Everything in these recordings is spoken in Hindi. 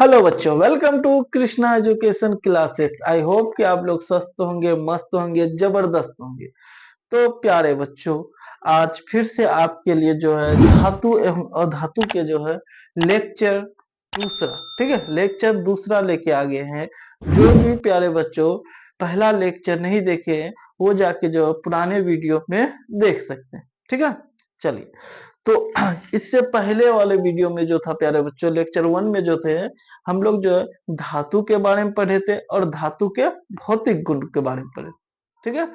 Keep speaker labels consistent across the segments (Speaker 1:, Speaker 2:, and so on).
Speaker 1: हेलो बच्चों, welcome to Krishna education classes. I hope कि आप लोग स्वस्थ होंगे, मस्त होंगे, जबरदस्त होंगे। तो प्यारे बच्चों, आज फिर से आपके लिए जो है धातु एवं अधातु के जो है लेक्चर दूसरा, ठीक है, लेक्चर दूसरा लेके आ गए हैं। जो भी प्यारे बच्चों पहला लेक्चर नहीं देखे हैं, वो जाके जो पुराने वीडियो में देख सकते हैं, ठीक है। चलिए, तो इससे पहले वाले वीडियो में जो था प्यारे बच्चों, लेक्चर 1 में जो थे, हम लोग जो है धातु के बारे में पढ़े थे और धातु के भौतिक गुण के बारे में पढ़े, ठीक है।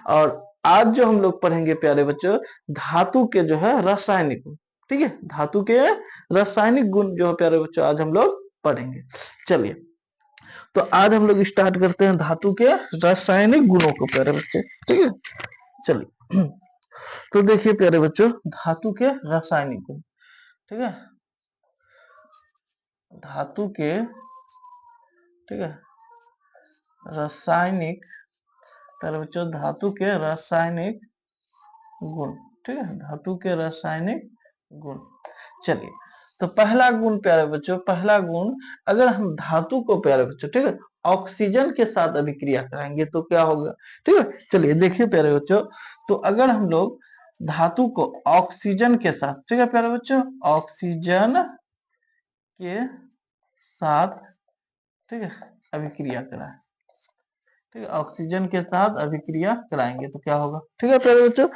Speaker 1: और आज जो हम लोग पढ़ेंगे प्यारे बच्चों, धातु के जो है रासायनिक गुण, ठीक है। धातु के रासायनिक गुण जो है प्यारे बच्चों आज हम लोग पढ़ेंगे। चलिए, तो आज हम लोग स्टार्ट करते हैं धातु के रासायनिक गुणों को प्यारे बच्चे, ठीक है। चलिए, तो देखिए प्यारे बच्चों, धातु के रासायनिक गुण, ठीक है। धातु के, ठीक है, रासायनिक, प्यारे बच्चों धातु के रासायनिक गुण, ठीक है, धातु के रासायनिक गुण। चलिए, तो पहला गुण प्यारे बच्चों, पहला गुण, अगर हम धातु को प्यारे बच्चों, ठीक है, ऑक्सीजन के साथ अभिक्रिया कराएंगे तो क्या होगा, ठीक है। चलिए देखिए प्यारे बच्चों, तो अगर हम लोग धातु को ऑक्सीजन के साथ, ठीक है प्यारे बच्चों, ऑक्सीजन के साथ, ठीक है, अभिक्रिया कराएं, ठीक है, ऑक्सीजन के साथ अभिक्रिया कराएंगे तो क्या होगा, ठीक है प्यारे बच्चों।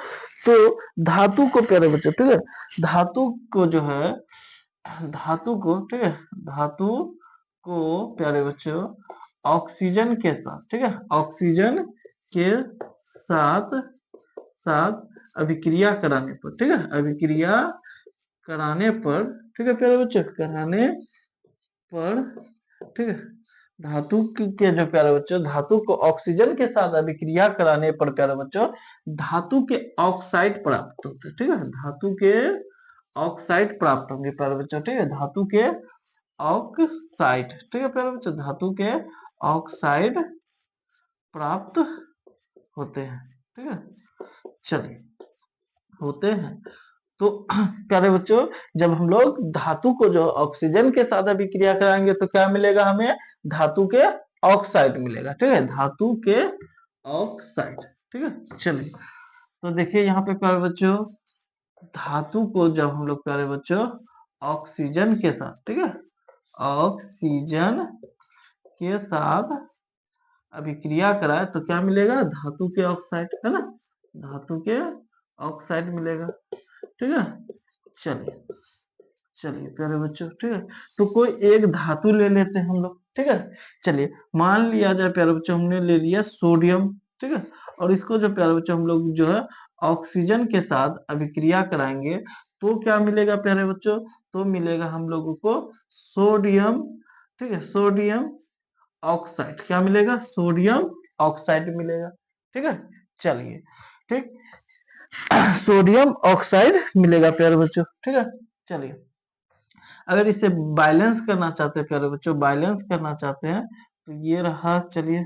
Speaker 1: तो धातु को प्यारे बच्चों, ठीक है, धातु को जो है, धातु को, ठीक है, धातु को प्यारे बच्चों ऑक्सीजन के साथ, ठीक है, ऑक्सीजन के साथ साथ अभिक्रिया कराने पर, ठीक है, अभिक्रिया कराने पर, ठीक है प्यारे बच्चों, कराने पर, ठीक है, धातु के जो प्यारे बच्चों, धातु को ऑक्सीजन के साथ अभिक्रिया कराने पर प्यारे बच्चों धातु के ऑक्साइड प्राप्त होते हैं, ठीक है, धातु के ऑक्साइड प्राप्त होंगे प्यारे बच्चों, ठीक है, धातु के ऑक्साइड, ठीक है प्यारे बच्चों, धातु के ऑक्साइड प्राप्त होते हैं, ठीक है। चलिए, होते हैं, तो प्यारे बच्चों जब हम लोग धातु को जो ऑक्सीजन के साथ अभिक्रिया कराएंगे तो क्या मिलेगा हमें, धातु के ऑक्साइड मिलेगा, ठीक है, धातु के ऑक्साइड, ठीक है। चलिए, तो देखिए यहाँ पे प्यारे बच्चों, धातु को जब हम लोग प्यारे बच्चों ऑक्सीजन के साथ, ठीक है, ऑक्सीजन के साथ अभिक्रिया कराए तो क्या मिलेगा, धातु के ऑक्साइड, है ना, धातु के ऑक्साइड मिलेगा, ठीक है। चलिए, चलिए प्यारे बच्चों, ठीक है, तो कोई एक धातु ले लेते हैं हम लोग, ठीक है। चलिए, मान लिया जाए प्यारे बच्चों हमने ले लिया सोडियम, ठीक है, और इसको जो प्यारे बच्चों हम लोग जो है ऑक्सीजन के साथ अभिक्रिया कराएंगे तो क्या मिलेगा प्यारे बच्चों, तो मिलेगा हम लोगों को सोडियम, ठीक है, सोडियम ऑक्साइड, क्या मिलेगा, सोडियम ऑक्साइड मिलेगा, ठीक है। चलिए, ठीक, सोडियम ऑक्साइड मिलेगा प्यारे बच्चों, ठीक है। चलिए, अगर इसे बैलेंस करना चाहते हैं प्यारे बच्चों, बैलेंस करना चाहते हैं तो ये रहा, चलिए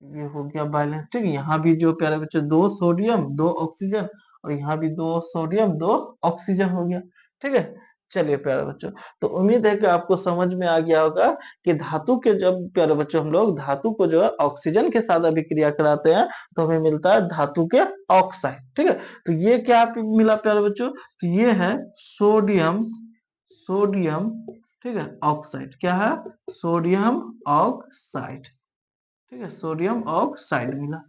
Speaker 1: ये हो गया बैलेंस, ठीक है। यहाँ भी जो प्यारे बच्चों दो सोडियम दो ऑक्सीजन, और यहाँ भी दो सोडियम दो ऑक्सीजन हो गया, ठीक है। चलिए प्यारे बच्चों, तो उम्मीद है कि आपको समझ में आ गया होगा कि धातु के, जब प्यारे बच्चों हम लोग धातु को जो है ऑक्सीजन के साथ अभिक्रिया कराते हैं तो हमें मिलता है धातु के ऑक्साइड, ठीक है। तो ये क्या मिला प्यारे बच्चों, तो ये है सोडियम, सोडियम, ठीक है, ऑक्साइड, क्या है, सोडियम ऑक्साइड, ठीक है, सोडियम ऑक्साइड मिला,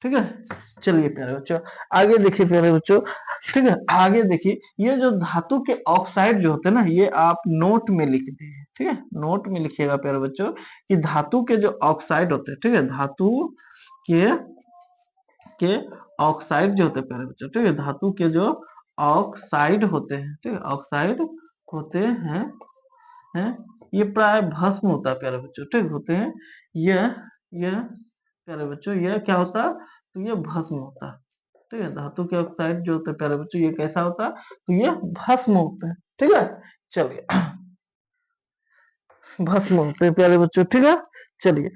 Speaker 1: ठीक है। चलिए प्यारे बच्चों, आगे देखिए प्यारे बच्चों, ठीक है, आगे देखिए, ये जो धातु के ऑक्साइड जो होते हैं ना, ये आप नोट में लिख दीजिए, ठीक है, नोट में लिखिएगा प्यारे बच्चों कि धातु के जो ऑक्साइड होते हैं, ठीक है, धातु के के ऑक्साइड जो होते हैं प्यारे बच्चों, ठीक है, धातु के जो ऑक्साइड होते हैं, ठीक है, ऑक्साइड होते हैं, ये प्राय भस्म होता है प्यारे बच्चों, ठीक होते हैं, यह प्यारे बच्चों यह क्या होता है, तो ये भस्म होता है, ठीक है, धातु के ऑक्साइड जो होते हैं प्यारे बच्चों ये कैसा होता है, तो ये भस्म होते हैं, ठीक है। चलिए, भस्म होते हैं प्यारे बच्चों, ठीक है। चलिए,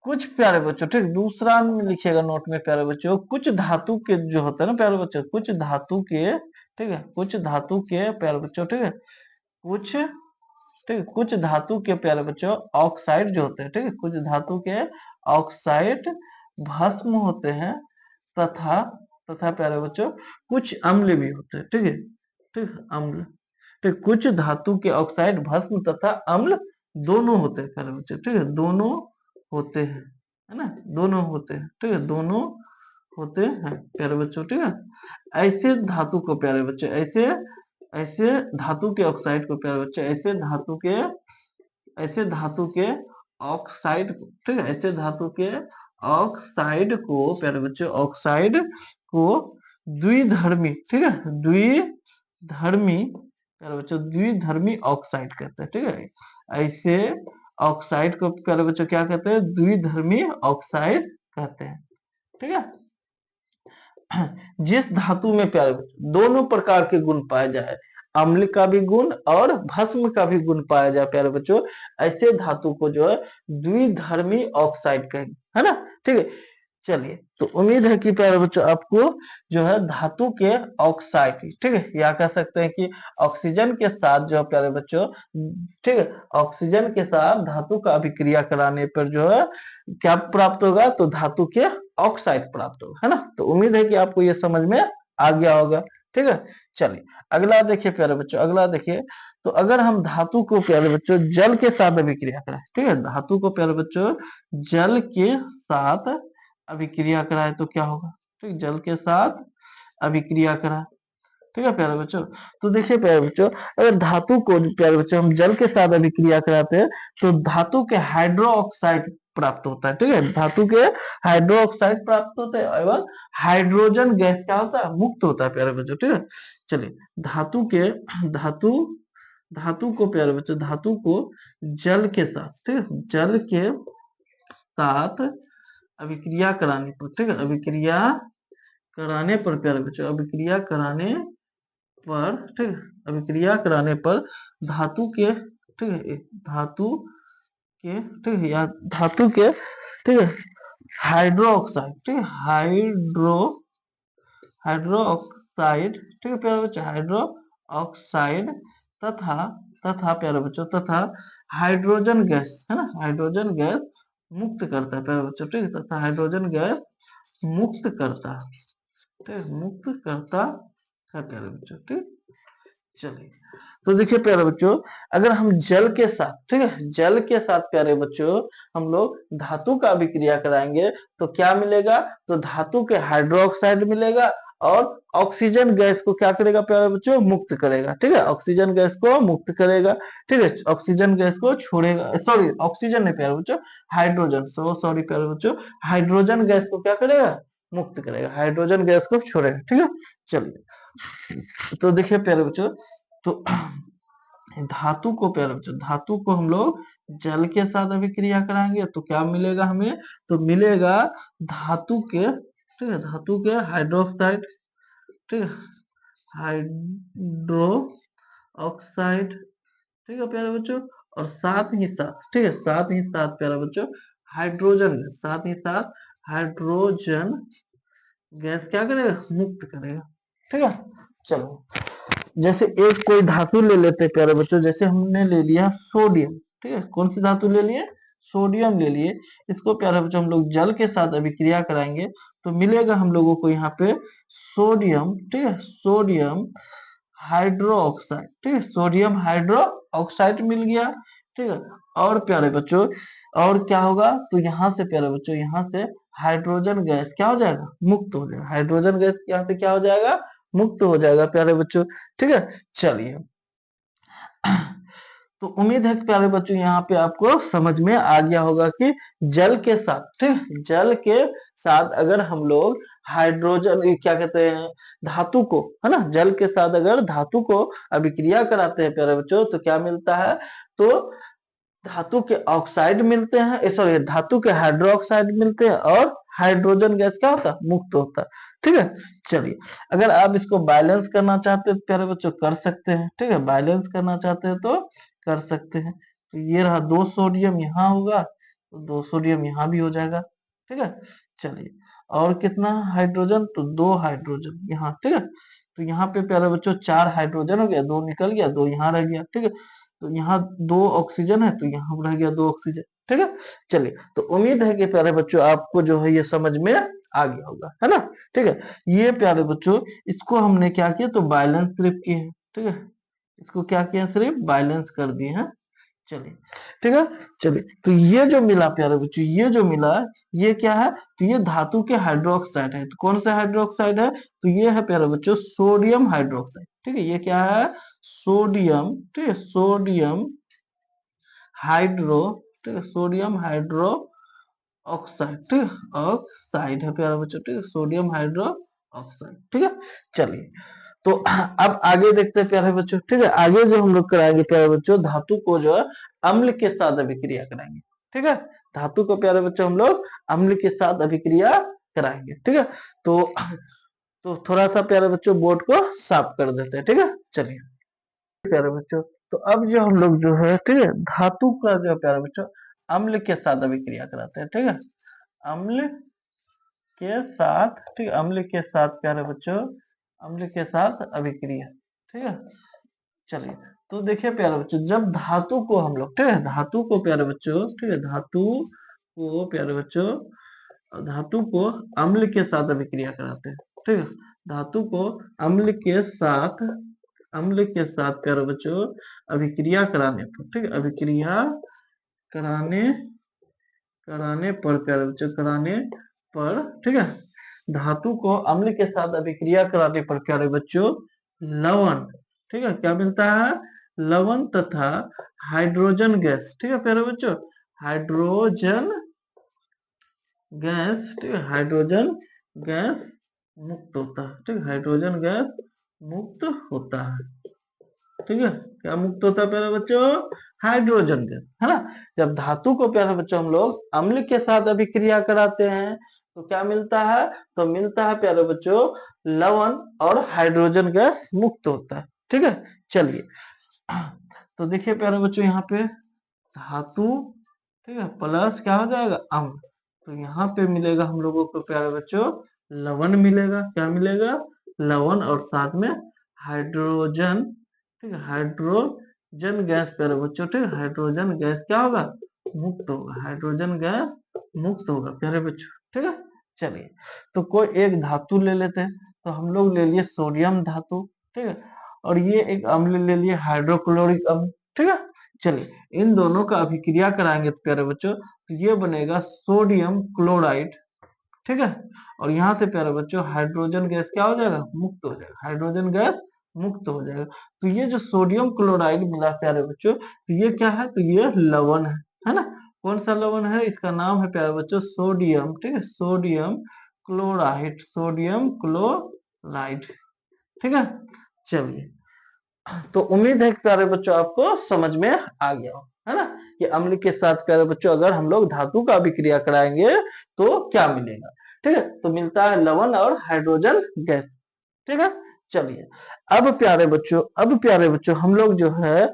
Speaker 1: कुछ प्यारे बच्चों, ठीक, दूसरा में लिखिएगा नोट में प्यारे बच्चों, कुछ धातु के जो होते हैं ना प्यारे बच्चों, कुछ धातु के, ठीक है, कुछ धातु के प्यारे बच्चों, ठीक है, कुछ ठीक है, कुछ धातु के प्यारे बच्चों ऑक्साइड जो होते हैं, ठीक है, कुछ धातु के ऑक्साइड भस्म होते हैं तथा तथा प्यारे बच्चों कुछ अम्ल भी होते हैं, ठीक है, ठीक है, अम्ल, ठीक, कुछ धातु के ऑक्साइड भस्म तथा अम्ल दोनों होते हैं प्यारे बच्चों, ठीक है, दोनों होते हैं, है ना, दोनों होते हैं, ठीक है, दोनों होते हैं प्यारे बच्चों, ठीक है। ऐसे धातु को प्यारे बच्चों, ऐसे ऐसे धातु के ऑक्साइड को प्यारे बच्चों, ऐसे धातु के ऑक्साइड को, ठीक है, ऐसे धातु के ऑक्साइड को प्यारे बच्चों, ऑक्साइड को द्विधर्मी, ठीक है, द्विधर्मी प्यारे बच्चों, द्विधर्मी ऑक्साइड कहते हैं, ठीक है, ऐसे ऑक्साइड को प्यारे बच्चों क्या कहते हैं, द्विधर्मी ऑक्साइड कहते हैं, ठीक है। जिस धातु में प्यारे बच्चों दोनों प्रकार के गुण पाए जाए, अम्ल का भी गुण और भस्म का भी गुण पाया जाए प्यारे बच्चों, ऐसे धातु को जो है द्विधर्मी ऑक्साइड कहेंगे, है ना, ठीक है। चलिए, तो उम्मीद है कि प्यारे बच्चों आपको जो है धातु के ऑक्साइड, ठीक है, या कह सकते हैं कि ऑक्सीजन के साथ जो है प्यारे बच्चों, ठीक है, ऑक्सीजन के साथ धातु का अभिक्रिया कराने पर जो है क्या प्राप्त होगा, तो धातु के ऑक्साइड प्राप्त होगा, है ना। तो उम्मीद है कि आपको ये समझ में आ गया होगा, ठीक है। चलिए अगला देखिए प्यारे बच्चों, अगला देखिए, तो अगर हम धातु को प्यारे बच्चों जल के साथ अभिक्रिया कराएं, ठीक है, धातु को प्यारे बच्चों जल के साथ अभिक्रिया कराए तो क्या होगा, ठीक, जल के साथ अभिक्रिया कराए, ठीक है प्यारे बच्चों। तो देखिए प्यारे बच्चों, अगर धातु को प्यारे बच्चों हम जल के साथ अभिक्रिया कराते हैं तो धातु के हाइड्रो ऑक्साइड प्राप्त होता है, ठीक है, धातु के हाइड्रो ऑक्साइड प्राप्त होते हैं एवं हाइड्रोजन गैस क्या होता है, मुक्त होता है प्यारे बच्चों, ठीक है। चलिए धातु धातु को प्यारे बच्चों, धातु को जल के साथ, ठीक है, जल के साथ अभिक्रिया कराने पर, ठीक है, अभिक्रिया कराने पर प्यारे बच्चों, अभिक्रिया कराने पर, ठीक है, अभिक्रिया कराने पर धातु के, ठीक है, धातु के, ठीक है, या धातु के, ठीक है, हाइड्रो ऑक्साइड, ठीक है, हाइड्रो ऑक्साइड, ठीक है प्यारे बच्चों, हाइड्रो ऑक्साइड तथा तथा प्यारे बच्चों तथा हाइड्रोजन गैस, है ना, हाइड्रोजन गैस मुक्त करता है प्यारे बच्चों, ठीक है, तथा हाइड्रोजन गैस मुक्त करता है, ठीक है, मुक्त करता है प्यारे बच्चों, ठीक। चलिए, तो देखिए प्यारे बच्चों, अगर हम जल के साथ, ठीक है, जल के साथ प्यारे बच्चों हम लोग धातु का अभिक्रिया कराएंगे तो क्या मिलेगा, तो धातु के हाइड्रोक्साइड मिलेगा और ऑक्सीजन गैस को क्या करेगा प्यारे बच्चों, मुक्त करेगा, ठीक है, ऑक्सीजन गैस को मुक्त करेगा, ठीक है, ऑक्सीजन गैस को छोड़ेगा, सॉरी ऑक्सीजन नहीं प्यारे बच्चों, हाइड्रोजन, सॉरी प्यारे बच्चों, हाइड्रोजन गैस को क्या करेगा, मुक्त करेगा, हाइड्रोजन गैस को छोड़ेगा, ठीक है। चलिए, तो देखिए प्यारे बच्चों, तो धातु को प्यारे बच्चों, धातु को हम लोग जल के साथ अभिक्रिया कराएंगे तो क्या मिलेगा हमें, तो मिलेगा धातु के, ठीक है, धातु के हाइड्रोक्साइड, ठीक है, हाइड्रो ऑक्साइड, ठीक है प्यारे बच्चों, और साथ ही साथ, ठीक है, साथ ही साथ प्यारे बच्चों हाइड्रोजन, साथ ही साथ हाइड्रोजन गैस क्या करेगा, मुक्त करेगा, ठीक है। चलो, जैसे एक कोई धातु ले लेते हैं प्यारे बच्चों, जैसे हमने ले लिया सोडियम, ठीक है, कौन सी धातु ले लिए, सोडियम ले लिए, इसको प्यारे बच्चों हम लोग जल के साथ अभिक्रिया कराएंगे तो मिलेगा हम लोगों को यहाँ पे सोडियम, ठीक है, सोडियम हाइड्रो ऑक्साइड, ठीक है, सोडियम हाइड्रो ऑक्साइड मिल गया, ठीक है। और प्यारे बच्चों, और क्या होगा, तो यहाँ से प्यारे बच्चों, यहाँ से हाइड्रोजन गैस क्या हो जाएगा, मुक्त हो जाएगा, हाइड्रोजन गैस यहाँ से क्या हो जाएगा, मुक्त हो जाएगा प्यारे बच्चों, ठीक है। चलिए, तो उम्मीद है कि प्यारे बच्चों यहाँ पे आपको समझ में आ गया होगा कि जल के साथ, ठीक, जल के साथ अगर हम लोग हाइड्रोजन क्या कहते हैं, धातु को, है ना, जल के साथ अगर धातु को अभिक्रिया कराते हैं प्यारे बच्चों तो क्या मिलता है, तो धातु के ऑक्साइड मिलते हैं, सॉरी धातु के हाइड्रोक्साइड मिलते हैं और हाइड्रोजन गैस क्या होता है, मुक्त होता है, ठीक है। चलिए, अगर आप इसको बैलेंस करना चाहते हैं तो प्यारे बच्चों कर सकते हैं, ठीक है, बैलेंस करना चाहते हैं तो कर सकते हैं, तो ये रहा 2 सोडियम यहाँ होगा तो 2 सोडियम यहाँ भी हो जाएगा, ठीक है। चलिए, और कितना हाइड्रोजन, तो 2 हाइड्रोजन यहाँ, ठीक है, तो यहाँ पे प्यारे बच्चों 4 हाइड्रोजन हो गया, 2 निकल गया, 2 यहाँ रह गया, ठीक है। तो यहाँ 2 ऑक्सीजन है, तो यहाँ रह गया 2 ऑक्सीजन। ठीक है, चलिए, तो उम्मीद है कि प्यारे बच्चों आपको जो है ये समझ में आ गया होगा, है ना। ठीक है, ये प्यारे बच्चों इसको हमने क्या किया, तो बैलेंस सिर्फ किए हैं। ठीक है, इसको क्या किया, सिर्फ बैलेंस कर दिए हैं। चलिए, ठीक है, चलिए, तो ये जो मिला प्यारे बच्चों, ये जो मिला, ये क्या है, तो ये धातु के हाइड्रोक्साइड है। तो कौन सा हाइड्रोक्साइड है, तो ये है प्यारे बच्चों सोडियम हाइड्रोक्साइड। ठीक है, ये क्या है, सोडियम। ठीक है, सोडियम हाइड्रो, ठीक है, सोडियम हाइड्रो ऑक्साइड। ठीक है, ऑक्साइड है प्यारे बच्चों। ठीक है, सोडियम हाइड्रो ऑक्साइड। ठीक है, चलिए, तो अब आगे देखते हैं प्यारे बच्चों। ठीक है, आगे जो हम लोग कराएंगे प्यारे बच्चों, धातु को जो है अम्ल के साथ अभिक्रिया कराएंगे। ठीक है, धातु को प्यारे बच्चों हम लोग अम्ल के साथ अभिक्रिया कराएंगे। ठीक है, तो थोड़ा सा प्यारे बच्चों बोर्ड को साफ कर देते हैं। ठीक है, चलिए प्यारे बच्चों, तो अब जो हम लोग जो है, ठीक है, धातु का जो है प्यारे बच्चों अम्ल के साथ अभिक्रिया कराते हैं। ठीक है, अम्ल के साथ, ठीक है, अम्ल के साथ प्यारे बच्चों, अम्ल के साथ अभिक्रिया। ठीक है, चलिए, तो देखिए प्यारे बच्चों, जब धातु को हम लोग, ठीक है, धातु को प्यारे बच्चों, ठीक है, धातु को प्यारे बच्चों, धातु को अम्ल के साथ अभिक्रिया कराते हैं। ठीक है, धातु को अम्ल के साथ, अम्ल के साथ प्यारे बच्चों अभिक्रिया कराने पर, ठीक है, अभिक्रिया कराने कराने पर प्यारे बच्चों, कराने पर, ठीक है, धातु को अम्ल के साथ अभिक्रिया कराने पर प्यारे बच्चों लवण, ठीक है, क्या मिलता है, लवण तथा हाइड्रोजन गैस। ठीक है प्यारे बच्चों, हाइड्रोजन गैस, ठीक है, हाइड्रोजन गैस मुक्त होता है। ठीक है, हाइड्रोजन गैस मुक्त होता है। ठीक है, क्या मुक्त होता है प्यारे बच्चों, हाइड्रोजन गैस, है ना। जब धातु को प्यारे बच्चों हम लोग अम्ल के साथ अभिक्रिया कराते हैं तो क्या मिलता है, तो मिलता है प्यारे बच्चों लवण और हाइड्रोजन गैस मुक्त होता है। ठीक है, चलिए, तो देखिए प्यारे बच्चों यहाँ पे धातु, ठीक है, प्लस क्या हो जाएगा, अम्ल, तो यहाँ पे मिलेगा हम लोगों को प्यारे बच्चों लवण मिलेगा। क्या मिलेगा, लवण, और साथ में हाइड्रोजन, ठीक है, हाइड्रोजन गैस प्यारे बच्चों, ठीक है, हाइड्रोजन गैस क्या होगा, मुक्त होगा, हाइड्रोजन गैस मुक्त होगा प्यारे बच्चों। ठीक है, चलिए, तो कोई एक धातु ले लेते हैं, तो हम लोग ले लिए सोडियम धातु। ठीक है, और ये एक अम्ल ले लिए हाइड्रोक्लोरिक अम्ल। ठीक है, चलिए, इन दोनों का अभिक्रिया कराएंगे तो प्यारे बच्चों, तो ये बनेगा सोडियम क्लोराइड। ठीक है, और यहाँ से प्यारे बच्चों हाइड्रोजन गैस क्या हो जाएगा, मुक्त हो जाएगा, हाइड्रोजन गैस मुक्त हो जाएगा। तो ये जो सोडियम क्लोराइड मिला प्यारे बच्चों, तो ये क्या है, तो ये लवण है ना। कौन सा लवण है, इसका नाम है प्यारे बच्चों सोडियम। ठीक है, सोडियम क्लोराइड, सोडियम क्लोराइड। ठीक है, चलिए, तो उम्मीद है कि प्यारे बच्चों आपको समझ में आ गया हो, है ना, कि अम्ल के साथ प्यारे बच्चों अगर हम लोग धातु का अभिक्रिया कराएंगे तो क्या मिलेगा। ठीक है, तो मिलता है लवण और हाइड्रोजन गैस। ठीक है, चलिए, अब प्यारे बच्चों हम लोग जो है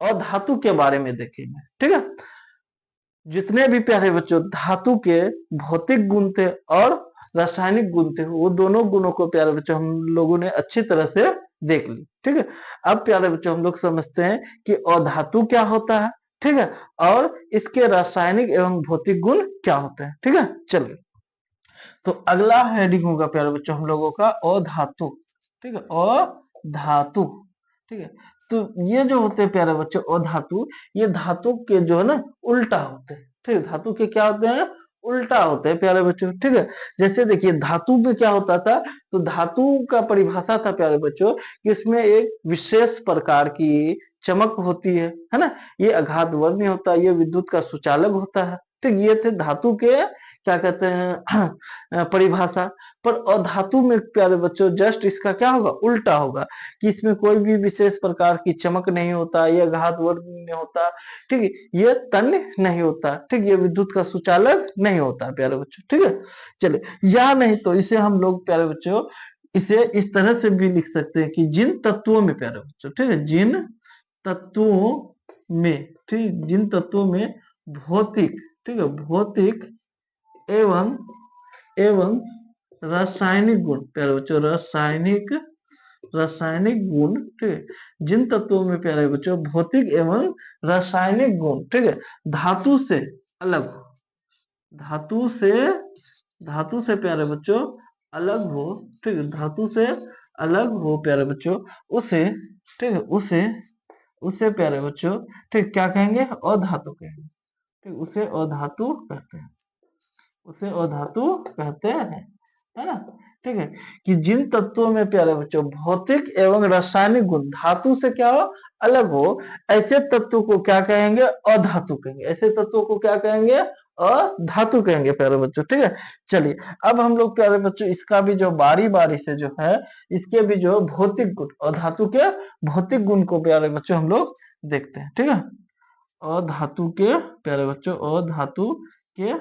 Speaker 1: और धातु के बारे में देखेंगे। ठीक है, जितने भी प्यारे बच्चों धातु के भौतिक गुण थे और रासायनिक गुण थे, वो दोनों गुणों को प्यारे बच्चों हम लोगों ने अच्छी तरह से देख ली। ठीक है, अब प्यारे बच्चों हम लोग समझते हैं कि अधातु क्या होता है। ठीक है, और इसके रासायनिक एवं भौतिक गुण क्या होते हैं। ठीक है, चलिए, तो अगला हेडिंग होगा प्यारे बच्चों हम लोगों का अधातु। ठीक है, अधातु। ठीक है, तो ये जो होते हैं प्यारे बच्चों अधातु, ये धातु के जो है ना उल्टा होते हैं। ठीक है, धातु के क्या होते हैं, उल्टा होते हैं प्यारे बच्चों। ठीक है, जैसे देखिए धातु में क्या होता था, तो धातु का परिभाषा था प्यारे बच्चों कि इसमें एक विशेष प्रकार की चमक होती है ना, ये अघात वर्णीय होता है, ये विद्युत का सुचालक होता है। ठीक, ये थे धातु के क्या कहते हैं परिभाषा। पर अधातु में प्यारे बच्चों जस्ट इसका क्या होगा, उल्टा होगा, कि इसमें कोई भी विशेष प्रकार की चमक नहीं होता, ये घात वर्ग नहीं होता। ठीक है, ये तन्य नहीं होता। ठीक, ये विद्युत का सुचालक नहीं होता प्यारे बच्चों। ठीक है, चलिए, या नहीं तो इसे हम लोग प्यारे बच्चों इसे इस तरह से भी लिख सकते हैं कि जिन तत्वों में प्यारे बच्चों, ठीक है, जिन तत्वों में, ठीक, जिन तत्वों में भौतिक, ठीक है, भौतिक एवं रासायनिक गुण प्यारे बच्चों, रासायनिक रासायनिक गुण, ठीक है, जिन तत्वों में प्यारे बच्चों भौतिक एवं रासायनिक गुण, ठीक है, धातु से अलग हो, धातु से धातु से प्यारे बच्चों अलग हो, ठीक है, धातु से अलग हो प्यारे बच्चों, उसे, ठीक है, उसे प्यारे बच्चों, ठीक, क्या कहेंगे, अधातु कहेंगे, ठीक, उसे अधातु कहते हैं, उसे अधातु कहते हैं, है ना, ठीक है, कि जिन तत्वों में प्यारे बच्चों भौतिक एवं रासायनिक गुण धातु से क्या हो, अलग हो, ऐसे तत्वों को क्या कहेंगे, अधातु कहेंगे, ऐसे तत्वों को क्या कहेंगे, अधातु कहेंगे प्यारे बच्चों, ठीक है। चलिए अब हम लोग प्यारे बच्चों इसका भी जो बारी बारी से जो है, इसके भी जो भौतिक गुण, अधातु के भौतिक गुण को प्यारे बच्चों हम लोग देखते हैं, ठीक है। अधातु के प्यारे बच्चों, अधातु के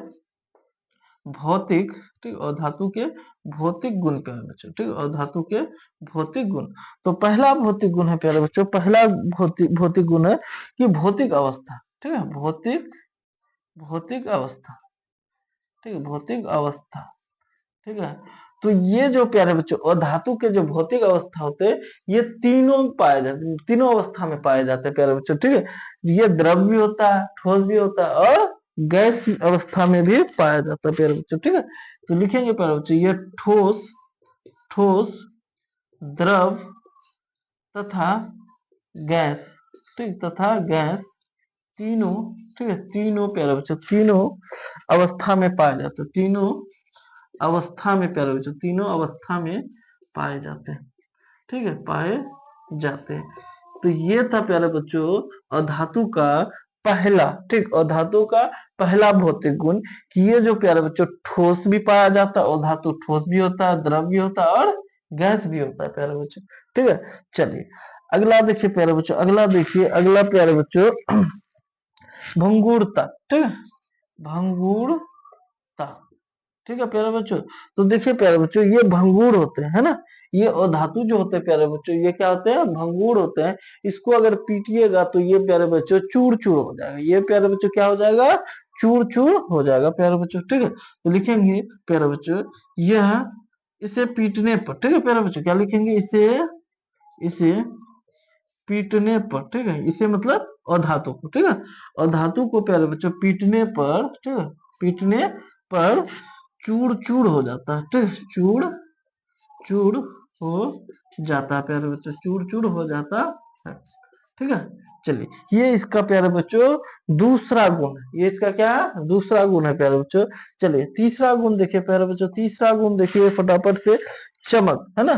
Speaker 1: भौतिक, ठीक, और धातु के भौतिक गुण प्यारे बच्चों, ठीक, और धातु के भौतिक गुण। तो पहला भौतिक गुण है प्यारे बच्चों, पहला भौतिक गुण है कि भौतिक अवस्था, ठीक है, भौतिक भौतिक अवस्था, ठीक है, भौतिक अवस्था, ठीक है। तो ये जो प्यारे बच्चों और धातु के जो भौतिक अवस्था होते हैं, ये तीनों पाए जाते, तीनों अवस्था में पाए जाते हैं प्यारे बच्चों, ठीक है। ये द्रव भी होता है, ठोस भी होता है और गैस अवस्था में भी पाया जाता है प्यारे बच्चों, ठीक है। तो लिखेंगे प्यारे बच्चों, ये ठोस, ठोस, द्रव तथा गैस, ठीक, तथा गैस, तीनों, ठीक है, तीनों प्यारे बच्चों तीनों अवस्था में पाए जाते हैं, तीनों अवस्था में प्यारे बच्चों, तीनों अवस्था में पाए जाते हैं, ठीक है, पाए जाते हैं। तो ये था प्यारे बच्चों अधातु का पहला, ठीक, अधातु का पहला भौतिक गुण कि ये जो प्यारे बच्चों ठोस भी पाया जाता है, अधातु ठोस भी होता है, द्रव भी होता है और गैस भी होता है प्यारे बच्चों, ठीक है। चलिए अगला देखिए प्यारे बच्चों, अगला देखिए, अगला प्यारे बच्चों भंगुरता, ठीक है, भंगुरता, ठीक है प्यारे बच्चों। तो देखिए प्यारे बच्चों ये भंगुर होते हैं, है ना, ये अधातु जो होते हैं प्यारे बच्चों, ये क्या होते हैं, भंगुर होते हैं। इसको अगर पीटिएगा तो ये प्यारे बच्चों चूर चूर हो जाएगा, ये प्यारे बच्चों क्या हो जाएगा, चूर चूर हो जाएगा प्यारे बच्चों, ठीक है। तो लिखेंगे प्यारे बच्चों यह, इसे पीटने पर, ठीक है प्यारे बच्चों, क्या लिखेंगे, इसे, इसे पीटने पर, ठीक है, इसे मतलब अधातु को, ठीक है, अधातु को प्यारे बच्चों पीटने पर, ठीक है, पीटने पर चूर चूर हो जाता है, ठीक है, चूर चूर हो जाता है प्यारे बच्चों, चूर चूर हो जाता है, ठीक है। चलिए ये इसका प्यारे बच्चों दूसरा गुण है, ये इसका क्या है, दूसरा गुण है प्यारे बच्चों। चलिए तीसरा गुण देखिए प्यारे बच्चों, तीसरा गुण देखिए फटाफट से, चमक, है ना,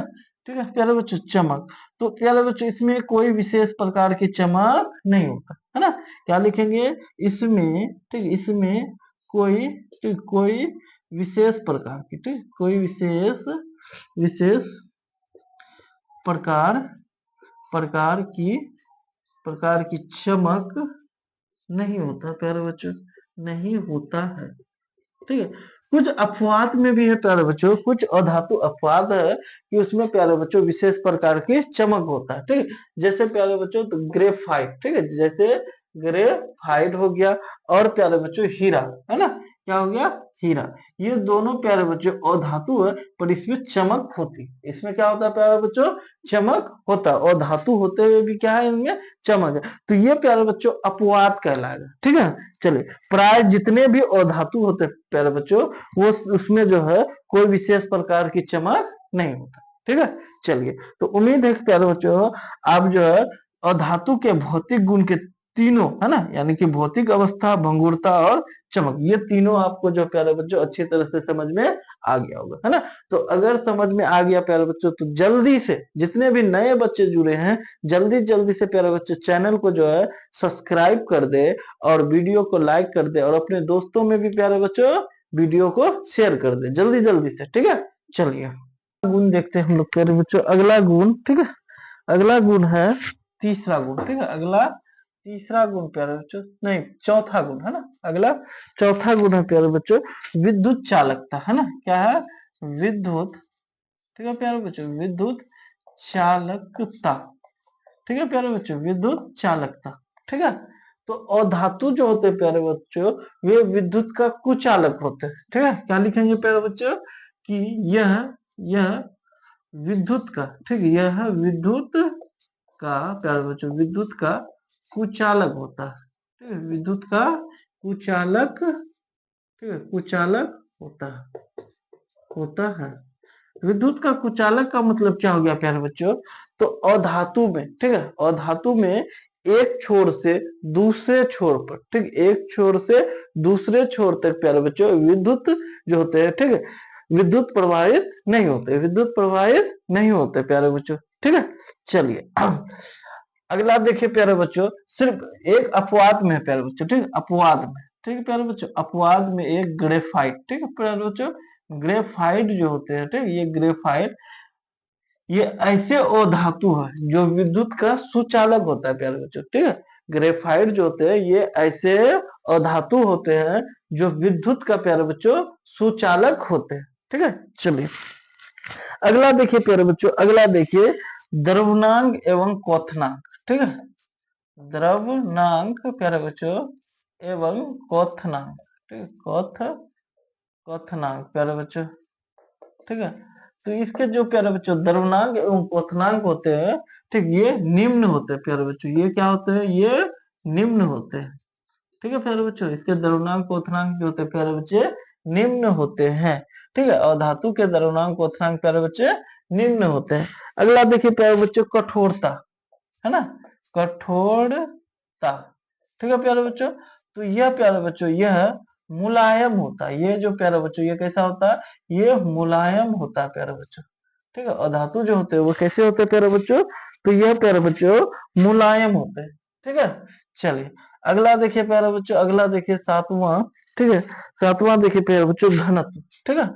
Speaker 1: ठीक है प्यारे बच्चों, चमक। तो प्यारे बच्चों इसमें कोई विशेष प्रकार की चमक नहीं होता, है ना, क्या लिखेंगे, इसमें, ठीक, इसमें कोई, ठीक, कोई विशेष प्रकार की, ठीक, कोई विशेष, विशेष प्रकार, प्रकार की, प्रकार की चमक नहीं होता प्यारे बच्चों, नहीं होता है, ठीक है। कुछ अपवाद में भी है प्यारे बच्चों, कुछ अधातु अपवाद है कि उसमें प्यारे बच्चों विशेष प्रकार की चमक होता है, ठीक है। जैसे प्यारे बच्चों तो ग्रेफाइट, ठीक है, जैसे ग्रेफाइट हो गया, और प्यारे बच्चों हीरा, है ना, क्या हो गया, हीरा। ये दोनों प्यारे बच्चों अधातु है पर इसमें चमक होती, इसमें क्या होता है प्यारे बच्चों, चमक होता है, और धातु होते हुए भी क्या है, इनमें चमक है। तो ये प्यारे बच्चों अपवाद कहलाएगा, ठीक है। चलिए प्राय जितने भी अधातु होते हैं प्यारे बच्चों, वो उसमें जो है कोई विशेष प्रकार की चमक नहीं होता, ठीक है। चलिए तो उम्मीद है कि प्यारे बच्चों आप जो है अधातु के भौतिक गुण के तीनों, है ना, यानी कि भौतिक अवस्था, भंगुरता और चमक, ये तीनों आपको जो प्यारे बच्चों अच्छी तरह से समझ में आ गया होगा, है ना। तो अगर समझ में आ गया प्यारे बच्चों तो जल्दी से, जितने भी नए बच्चे जुड़े हैं, जल्दी जल्दी से प्यारे बच्चों चैनल को जो है सब्सक्राइब कर दे और वीडियो को लाइक कर दे, और अपने दोस्तों में भी प्यारे बच्चों वीडियो को शेयर कर दे जल्दी जल्दी से, ठीक है। चलिए गुण देखते हैं हम लोग प्यारे बच्चों, अगला गुण, ठीक है, अगला गुण है तीसरा गुण, ठीक है, अगला तीसरा गुण प्यारे बच्चों, नहीं चौथा गुण, है ना, अगला चौथा गुण है प्यारे बच्चों विद्युत चालकता, है ना, क्या है, विद्युत, ठीक है प्यारे बच्चों, विद्युत चालकता, ठीक है प्यारे बच्चों, विद्युत चालकता, ठीक है। तो अधातु जो होते हैं प्यारे बच्चों वे विद्युत का कुचालक होते हैं, ठीक है। क्या लिखेंगे प्यारे बच्चों कि यह विद्युत का, ठीक है, यह विद्युत का, प्यारे बच्चों, विद्युत का कुचालक होता है, ठीक है, विद्युत का कुचालक, ठीक है, कुचालक होता है। विद्युत का कुचालक का मतलब क्या हो गया प्यारे बच्चों? तो अधातु में, ठीक है, अधातु में एक छोर से दूसरे छोर पर, ठीक, एक छोर से दूसरे छोर तक प्यारे बच्चों विद्युत जो होते हैं, ठीक है, विद्युत प्रवाहित नहीं होते, विद्युत प्रवाहित नहीं होते प्यारे बच्चों, ठीक है। चलिए अगला देखिए प्यारे बच्चों, सिर्फ एक अपवाद में है प्यारे बच्चों, ठीक है, अपवाद में, ठीक है प्यारे बच्चों, अपवाद में एक ग्रेफाइट, ठीक है प्यारे बच्चों, ग्रेफाइट जो होते हैं, ठीक, ये ग्रेफाइट, ये ऐसे अधातु है जो विद्युत का सुचालक होता है प्यारे बच्चों, ठीक है, ग्रेफाइट जो होते हैं ये ऐसे अधातु होते हैं जो विद्युत का प्यारे बच्चों सुचालक होते हैं, ठीक है। चलिए अगला देखिए प्यारे बच्चों, अगला देखिए द्रव्यनांक एवं क्वथनांक, ठीक है, द्रव्यनांक प्यारे बच्चों एवं क्वथनांक, ठीक है, क्वथनांक प्यारे बच्चों, ठीक है। तो इसके जो प्यारे बच्चों द्रव्यनांक एवं क्वथनांक होते हैं, ठीक, ये निम्न होते हैं प्यारे बच्चों, ये क्या होते हैं? ये निम्न होते हैं, ठीक है प्यारे बच्चों, इसके द्रव्यनांक क्वथनांक जो होते हैं प्यारे बच्चे निम्न होते हैं, ठीक है, और धातु के द्रव्यनांक क्वथनांक प्यारे बच्चे निम्न होते हैं। अगला देखिए प्यारे बच्चों कठोरता, है ना, कठोरता, ठीक है प्यारे बच्चों, तो यह प्यारे बच्चों यह मुलायम होता है, ये जो प्यारे बच्चों ये कैसा होता है? ये मुलायम होता है प्यारे बच्चों, ठीक है, और धातु जो होते हैं वो कैसे होते हैं प्यारे बच्चों? तो यह प्यारे बच्चों मुलायम होते हैं, ठीक है। चलिए अगला देखिए प्यारे बच्चों, अगला देखिए सातवां, ठीक है, सातवां देखिए प्यारे बच्चों घनत्व, ठीक है,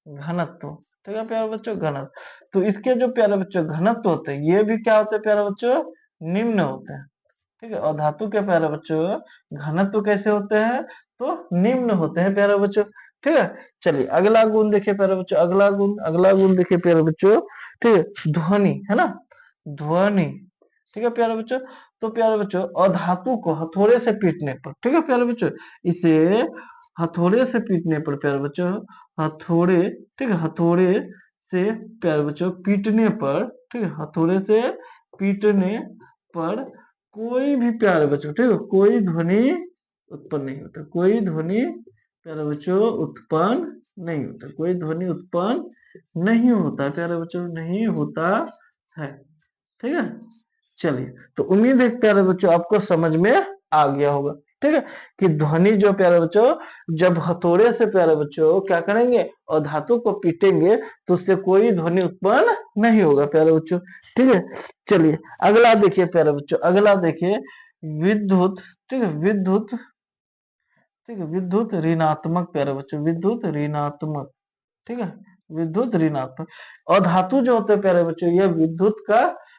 Speaker 1: घनत्व, ठीक है प्यारे बच्चों, घनत्व, तो इसके जो प्यारे बच्चों घनत्व होते हैं ये भी क्या होते हैं प्यारे बच्चों? निम्न होते हैं, ठीक है, और धातु के प्यारे बच्चों घनत्व कैसे होते हैं? तो निम्न होते हैं प्यारे बच्चों, ठीक है। चलिए अगला गुण देखिए प्यारे बच्चों, अगला गुण देखिए प्यारे बच्चों, ठीक है, ध्वनि, है ना, ध्वनि, ठीक है प्यारे बच्चों, तो प्यारे बच्चों अधातु को हथौड़े से पीटने पर, ठीक है प्यारे बच्चों, इसे हथौड़े से पीटने पर प्यारे बच्चों, हथौड़े, ठीक है, हथौड़े से प्यारे बच्चों पीटने पर, ठीक है, हथौड़े से पीटने पर कोई भी प्यारे बच्चों, ठीक है, कोई ध्वनि उत्पन्न नहीं होता, कोई ध्वनि प्यारे बच्चों उत्पन्न नहीं होता, कोई ध्वनि उत्पन्न नहीं होता प्यारे बच्चों, नहीं होता है, ठीक है। चलिए तो उम्मीद है प्यारे बच्चों आपको समझ में आ गया होगा, ठीक है, कि ध्वनि जो प्यारे बच्चों जब हथौड़े से प्यारे बच्चों क्या करेंगे और धातु को पीटेंगे तो उससे कोई ध्वनि उत्पन्न नहीं होगा प्यारे बच्चों, ठीक है। चलिए अगला देखिए प्यारे बच्चों, अगला देखिए विद्युत, ठीक है, विद्युत, ठीक है, विद्युत ऋणात्मक प्यारे बच्चों, विद्युत ऋणात्मक, ठीक है, विद्युत ऋणात्मक, और धातु जो होते हैं प्यारे बच्चों यह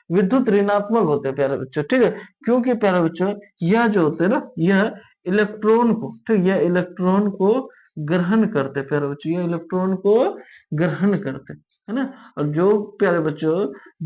Speaker 1: विद्युत ऋणात्मक होते हैं प्यारे बच्चों, ठीक है, क्योंकि प्यारे बच्चों यह जो होते हैं ना यह इलेक्ट्रॉन को, ठीक, यह इलेक्ट्रॉन को ग्रहण करते हैं प्यारे बच्चों, यह इलेक्ट्रॉन को ग्रहण करते हैं, है ना, और जो प्यारे बच्चों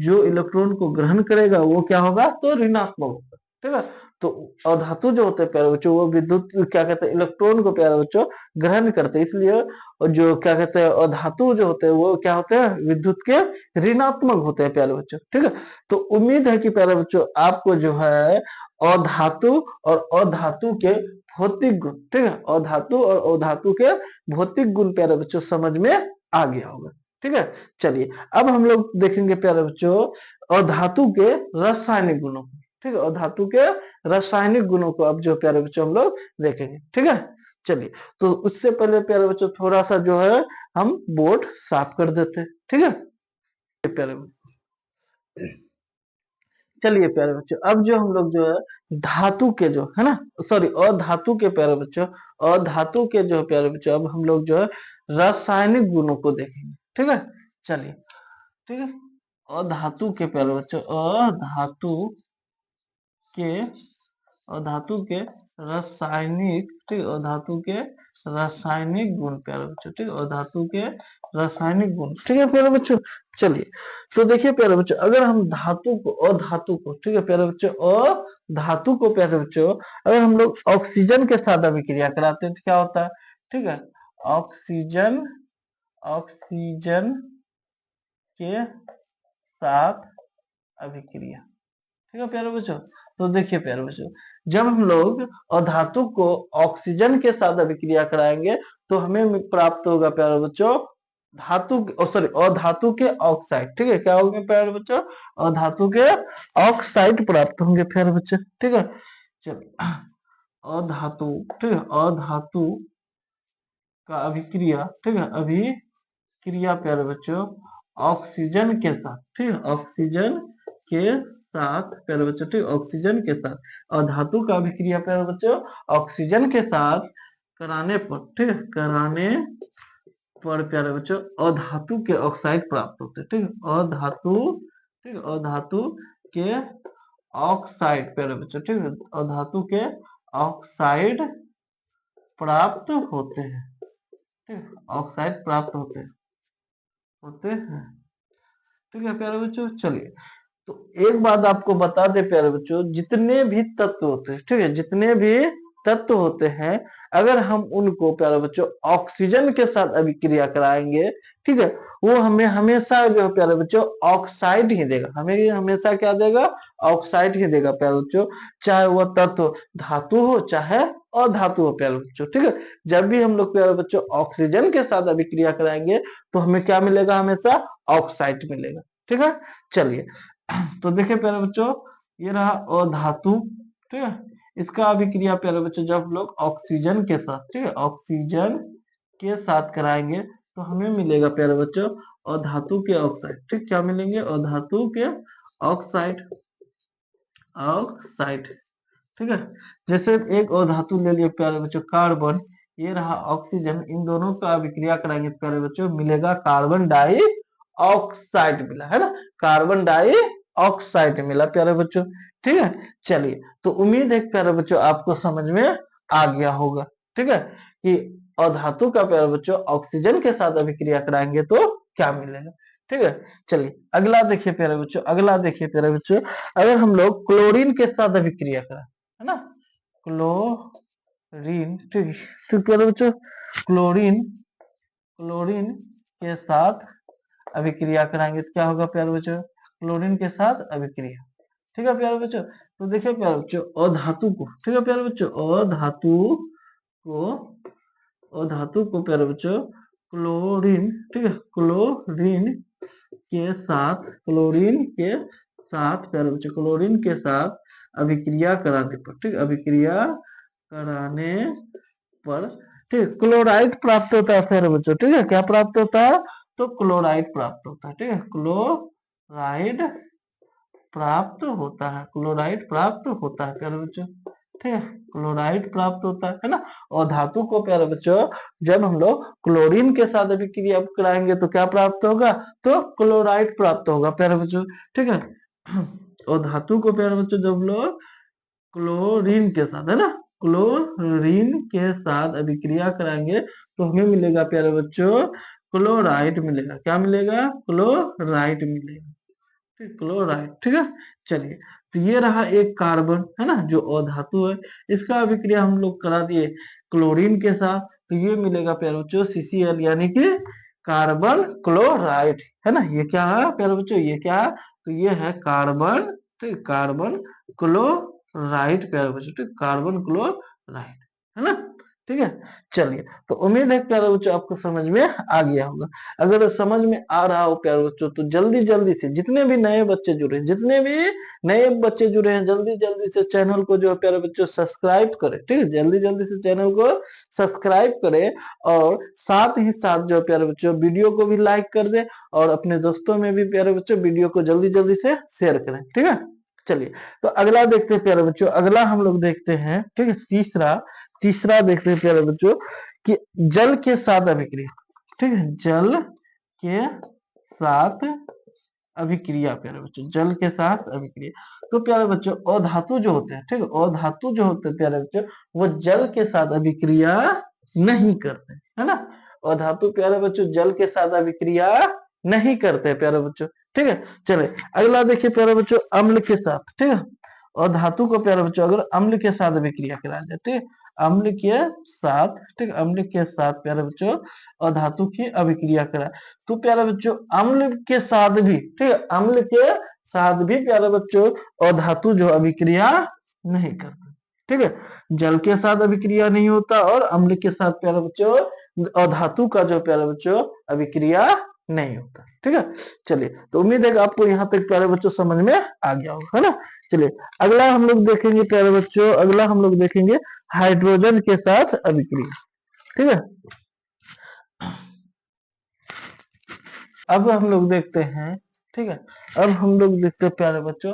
Speaker 1: जो इलेक्ट्रॉन को ग्रहण करेगा वो क्या होगा? तो ऋणात्मक होगा, ठीक है। तो अधातु जो होते हैं प्यारे बच्चों वो विद्युत क्या कहते हैं इलेक्ट्रॉन को प्यारे बच्चों ग्रहण करते हैं, इसलिए और जो क्या कहते हैं अधातु जो होते हैं वो क्या होते हैं? विद्युत के ऋणात्मक होते हैं प्यारे बच्चों, ठीक है। तो उम्मीद है कि प्यारे बच्चों आपको जो है अधातु और अधातु के भौतिक गुण, ठीक है, अधातु और अधातु के भौतिक गुण प्यारे बच्चों समझ में आ गया होगा, ठीक है। चलिए अब हम लोग देखेंगे प्यारे बच्चों अधातु के रासायनिक गुणों को, ठीक है, अधातु के रासायनिक गुणों को अब जो प्यारे बच्चों हम लोग देखेंगे, ठीक है। चलिए तो उससे पहले प्यारे बच्चों थोड़ा सा जो है हम बोर्ड साफ कर देते हैं, ठीक है प्यारे बच्चों। चलिए प्यारे बच्चों अब जो हम लोग जो है धातु के जो है ना, सॉरी अधातु के प्यारे बच्चों, अधातु के जो प्यारे बच्चों अब हम लोग जो है रासायनिक गुणों को देखेंगे, ठीक है। चलिए ठीक है, अधातु के प्यारे बच्चों, के अधातु के रासायनिक, ठीक, अधातु के रासायनिक गुण प्यारे बच्चों, ठीक, अधातु के रासायनिक गुण, ठीक है प्यारे बच्चों। चलिए तो देखिए प्यारे बच्चों अगर हम धातु को अधातु को, ठीक है प्यारे बच्चों, अधातु को प्यारे बच्चों अगर हम लोग ऑक्सीजन के साथ अभिक्रिया कराते हैं तो क्या होता है? ठीक है, ऑक्सीजन, ऑक्सीजन के साथ अभिक्रिया। ठीक है प्यारे बच्चों। तो देखिए प्यारे बच्चों, जब हम लोग अधातु को ऑक्सीजन के साथ अभिक्रिया कराएंगे तो हमें प्राप्त होगा प्यारे बच्चों धातु, सॉरी, अधातु के ऑक्साइड। ठीक है, क्या होंगे प्यारे बच्चों? अधातु के ऑक्साइड प्राप्त होंगे प्यारे बच्चों। ठीक है, चलिए, अधातु, ठीक है, अधातु का अभिक्रिया, ठीक है, अभिक्रिया प्यारे बच्चों ऑक्सीजन के साथ, ठीक है, ऑक्सीजन के साथ प्यारे बच्चों, ठीक, ऑक्सीजन के साथ अधातु का अभिक्रिया प्यारे बच्चों ऑक्सीजन के साथ कराने पर, ठीक है, कराने पर प्यारे बच्चों अधातु के ऑक्साइड प्राप्त होते हैं। ठीक है, अधातु, ठीक है, अधातु के ऑक्साइड प्यारे बच्चों, ठीक है, अधातु के ऑक्साइड प्राप्त होते हैं। ठीक है, ऑक्साइड प्राप्त होते हैं। ठीक है प्यारे बच्चों, चलिए, तो एक बात आपको बता दे प्यारे बच्चों, जितने भी तत्व होते हैं, ठीक है, जितने भी तत्व होते हैं, अगर हम उनको प्यारे बच्चों ऑक्सीजन के साथ अभिक्रिया कराएंगे, ठीक है, वो हमें हमेशा जो है प्यारे बच्चों ऑक्साइड ही देगा, हमें हमेशा क्या देगा? ऑक्साइड ही देगा प्यारे बच्चों, चाहे वह तत्व धातु हो चाहे अधातु हो प्यारे बच्चों। ठीक है, जब भी हम लोग प्यारे बच्चों ऑक्सीजन के साथ अभिक्रिया कराएंगे तो हमें क्या मिलेगा? हमेशा ऑक्साइड मिलेगा। ठीक है, चलिए, तो देखिए प्यारे बच्चों, ये रहा अधातु। ठीक है, इसका अभिक्रिया प्यारे बच्चों जब हम लोग ऑक्सीजन के साथ, ठीक है, ऑक्सीजन के साथ कराएंगे तो हमें मिलेगा प्यारे बच्चों अधातु के ऑक्साइड। ठीक, क्या मिलेंगे? अधातु के ऑक्साइड, ऑक्साइड। ठीक है, जैसे एक अधातु ले लिए प्यारे बच्चों कार्बन, ये रहा ऑक्सीजन, इन दोनों का अभिक्रिया कराएंगे तो प्यारे बच्चों मिलेगा कार्बन डाई ऑक्साइड मिला, है ना, कार्बन डाई ऑक्साइड मिला प्यारे बच्चों। ठीक है, चलिए, तो उम्मीद है प्यारे बच्चों आपको समझ में आ गया होगा। ठीक है, कि अधातु का प्यारे बच्चों ऑक्सीजन के साथ अभिक्रिया कराएंगे तो क्या मिलेगा। ठीक है, चलिए अगला देखिए प्यारे बच्चों, अगला देखिए प्यारे बच्चों, अगर हम लोग क्लोरीन के साथ अभिक्रिया करें, है ना, क्लोरीन, ठीक है, तो प्यारे बच्चों क्लोरीन, क्लोरीन के साथ अभिक्रिया कराएंगे तो क्या होगा प्यारे बच्चों? क्लोरीन के साथ अभिक्रिया। ठीक है प्यारे बच्चों, तो देखिए प्यारे बच्चों अधातु को, ठीक है प्यारे बच्चों, को अधातु को प्यारे बच्चों क्लोरीन, ठीक है, क्लोरीन के साथ, क्लोरीन के साथ प्यारे बच्चों, क्लोरीन के साथ अभिक्रिया कराने पर, ठीक, अभिक्रिया कराने पर, ठीक, क्लोराइड प्राप्त होता है प्यारे बच्चों। ठीक है, क्या प्राप्त होता है? तो क्लोराइड प्राप्त होता है। ठीक है, क्लोराइड प्राप्त होता है, क्लोराइड प्राप्त होता है प्यारे बच्चों। ठीक है, क्लोराइड प्राप्त होता है ना। और धातु को प्यारे बच्चों जब हम लोग क्लोरीन के साथ अभिक्रिया कराएंगे तो क्या प्राप्त होगा? तो क्लोराइड प्राप्त होगा प्यारे बच्चों। ठीक है, और धातु को प्यारे बच्चों जब लोग क्लोरीन के साथ, है ना, क्लोरीन के साथ अभिक्रिया कराएंगे तो हमें मिलेगा प्यारे बच्चों क्लोराइड मिलेगा। क्या मिलेगा? क्लोराइड मिलेगा। ठीक, क्लोराइड। ठीक है, चलिए, तो ये रहा एक कार्बन, है ना, जो अधातु है, इसका अभिक्रिया हम लोग करा दिए क्लोरीन के साथ तो ये मिलेगा प्यारे बच्चों CCl, यानी कि कार्बन क्लोराइड, है ना। ये क्या है प्यारे बच्चों? ये क्या है? तो ये है कार्बन, ठीक, कार्बन क्लोराइड प्यारे बच्चों, ठीक, कार्बन क्लोराइड, है ना। ठीक है, चलिए, तो उम्मीद है प्यारे बच्चों आपको समझ में आ गया होगा। अगर समझ में आ रहा हो प्यारे बच्चों तो जल्दी जल्दी से, जितने भी नए बच्चे जुड़े हैं, जितने भी नए बच्चे जुड़े हैं, जल्दी जल्दी से चैनल को जो है प्यारे बच्चों सब्सक्राइब करें। ठीक है, जल्दी जल्दी से चैनल को सब्सक्राइब करें और साथ ही साथ जो प्यारे बच्चों वीडियो को भी लाइक कर दें और अपने दोस्तों में भी प्यारे बच्चों वीडियो को जल्दी जल्दी से शेयर करें। ठीक है, चलिए, तो अगला देखते हैं प्यारे बच्चों, अगला हम लोग देखते हैं, ठीक है, तीसरा, तीसरा देखते हैं प्यारे बच्चों कि जल के साथ अभिक्रिया। ठीक है, जल के साथ अभिक्रिया प्यारे बच्चों, जल के साथ अभिक्रिया। तो प्यारे बच्चों अधातु जो होते हैं, ठीक है, अधातु जो होते हैं प्यारे बच्चों वो जल के साथ अभिक्रिया नहीं करते, है ना। अधातु प्यारे बच्चों जल के साथ अभिक्रिया नहीं करते प्यारे बच्चों। ठीक है, चले अगला देखिए प्यारे बच्चों अम्ल के साथ। ठीक है, और धातु को प्यारे बच्चों अगर अम्ल के साथ अभिक्रिया कराया जाए, ठीक है, अम्ल के साथ, ठीक है, अम्ल के साथ प्यारे बच्चों अधातु की अभिक्रिया करा। तो प्यारे बच्चों अम्ल के साथ भी, ठीक है, अम्ल के साथ भी प्यारे बच्चों अधातु जो अभिक्रिया नहीं करता, ठीक है, जल के साथ अभिक्रिया नहीं होता और अम्ल के साथ प्यारे बच्चों अधातु का जो प्यारे बच्चों अभिक्रिया नहीं होता, ठीक है। चलिए, तो उम्मीद है कि आपको यहाँ तक प्यारे बच्चों समझ में आ गया होगा, है ना। चलिए, अगला हम लोग देखेंगे प्यारे बच्चों, अगला हम लोग देखेंगे हाइड्रोजन के साथ अभिक्रिया, ठीक है। अब हम लोग देखते हैं, ठीक है, अब हम लोग देखते हैं प्यारे बच्चों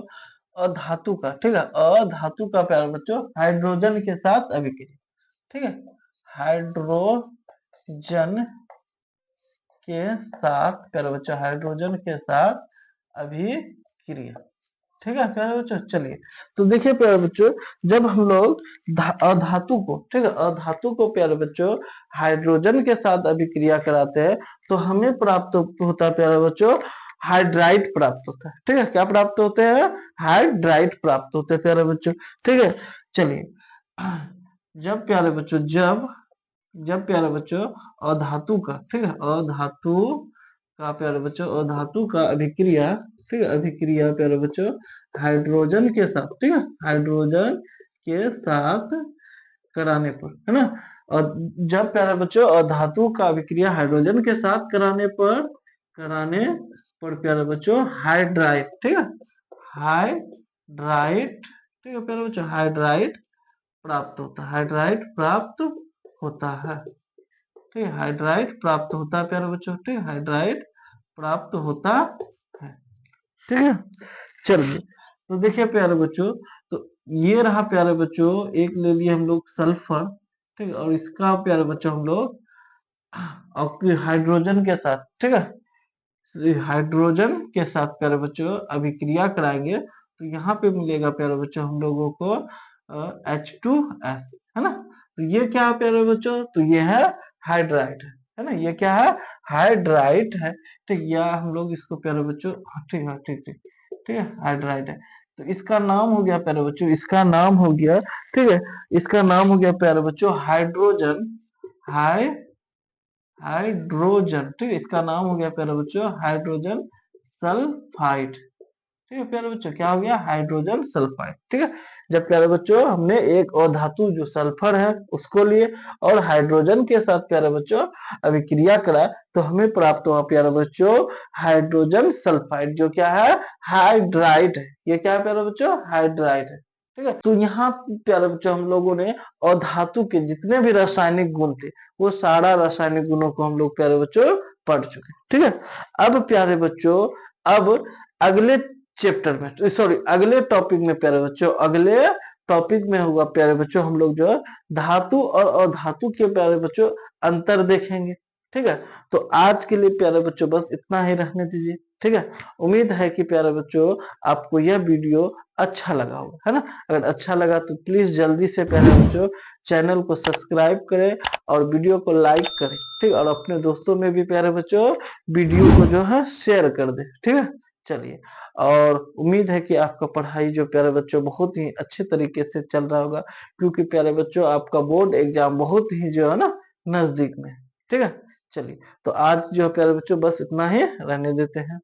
Speaker 1: अधातु का, ठीक है, अधातु का प्यारे बच्चों हाइड्रोजन के साथ अभिक्रिया, ठीक है, हाइड्रोजन के साथ प्यारे बच्चों, हाइड्रोजन के साथ अभिक्रिया, ठीक है प्यारे बच्चों। चलिए, तो देखिए प्यारे बच्चों, जब हम लोग अधातु को, ठीक है, अधातु को प्यारे बच्चों हाइड्रोजन के साथ अभिक्रिया कराते हैं तो हमें प्राप्त होता है प्यारे बच्चों हाइड्राइड प्राप्त होता है, ठीक है, क्या प्राप्त होते हैं, हाइड्राइड प्राप्त होते हैं प्यारे बच्चों, ठीक है। चलिए, जब प्यारे बच्चों जब प्यारे बच्चों अधातु का, ठीक है, अधातु का प्यारे बच्चों अधातु का अभिक्रिया, ठीक है, अभिक्रिया प्यारे बच्चों हाइड्रोजन के साथ, ठीक है, हाइड्रोजन के साथ कराने पर, है ना, और जब प्यारे बच्चों अधातु का अभिक्रिया हाइड्रोजन के साथ कराने पर प्यारे बच्चों हाइड्राइड, ठीक है, हाइड्राइड, ठीक है प्यारे बच्चों हाइड्राइड प्राप्त होता है, हाइड्राइड प्राप्त होता है, ठीक है, हाइड्राइड प्राप्त होता है प्यारे बच्चों, ठीक है, हाइड्राइड प्राप्त होता है, ठीक है। चलिए, तो देखिए प्यारे बच्चों, तो ये रहा प्यारे बच्चों, एक ले लिए हम लोग सल्फर, ठीक है, और इसका प्यारे बच्चों हम लोग हाइड्रोजन के साथ, ठीक है, हाइड्रोजन के साथ प्यारे बच्चों अभिक्रिया कराएंगे तो यहाँ पे मिलेगा प्यारे बच्चों हम लोगों को H2S, है ना। तो ये क्या है प्यारे बच्चों, तो ये है हाइड्राइड, है ना, ये क्या है, हाइड्राइड है, ठीक, या हम लोग इसको प्यारे बच्चों, ठीक है, ठीक ठीक ठीक है, हाइड्राइड है। तो इसका नाम हो गया प्यारे बच्चों, इसका नाम हो गया, ठीक है, इसका नाम हो गया प्यारे बच्चों हाइड्रोजन, हाइड्रोजन, ठीक है, इसका नाम हो गया प्यारे बच्चों हाइड्रोजन सल्फाइड, ठीक है प्यारे बच्चों, क्या हो गया, हाइड्रोजन सल्फाइड, ठीक है। जब प्यारे बच्चों हमने एक अधातु जो सल्फर है उसको लिए और हाइड्रोजन के साथ प्यारे बच्चों अभिक्रिया करा तो हमें प्राप्त हुआ प्यारे बच्चों हाइड्रोजन सल्फाइड, जो क्या है, हाइड्राइड है, ये क्या है प्यारे बच्चों, हाइड्राइड है, ठीक है। तो यहाँ प्यारे बच्चों हम लोगों ने अधातु के जितने भी रासायनिक गुण थे वो सारा रासायनिक गुणों को हम लोग प्यारे बच्चों पढ़ चुके, ठीक है। अब प्यारे बच्चों, अब अगले चैप्टर में, सॉरी अगले टॉपिक में प्यारे बच्चों, अगले टॉपिक में होगा प्यारे बच्चों हम लोग जो धातु और अधातु के प्यारे बच्चों अंतर देखेंगे, ठीक है। तो आज के लिए प्यारे बच्चों बस इतना ही रहने दीजिए, ठीक है। उम्मीद है कि प्यारे बच्चों आपको यह वीडियो अच्छा लगा होगा, है ना। अगर अच्छा लगा तो प्लीज जल्दी से प्यारे बच्चों चैनल को सब्सक्राइब करें और वीडियो को लाइक करें, ठीक, और अपने दोस्तों में भी प्यारे बच्चों वीडियो को जो है शेयर कर दे, ठीक है। चलिए, और उम्मीद है कि आपका पढ़ाई जो प्यारे बच्चों बहुत ही अच्छे तरीके से चल रहा होगा, क्योंकि प्यारे बच्चों आपका बोर्ड एग्जाम बहुत ही जो है ना नजदीक में है, ठीक है। चलिए, तो आज जो प्यारे बच्चों बस इतना ही रहने देते हैं।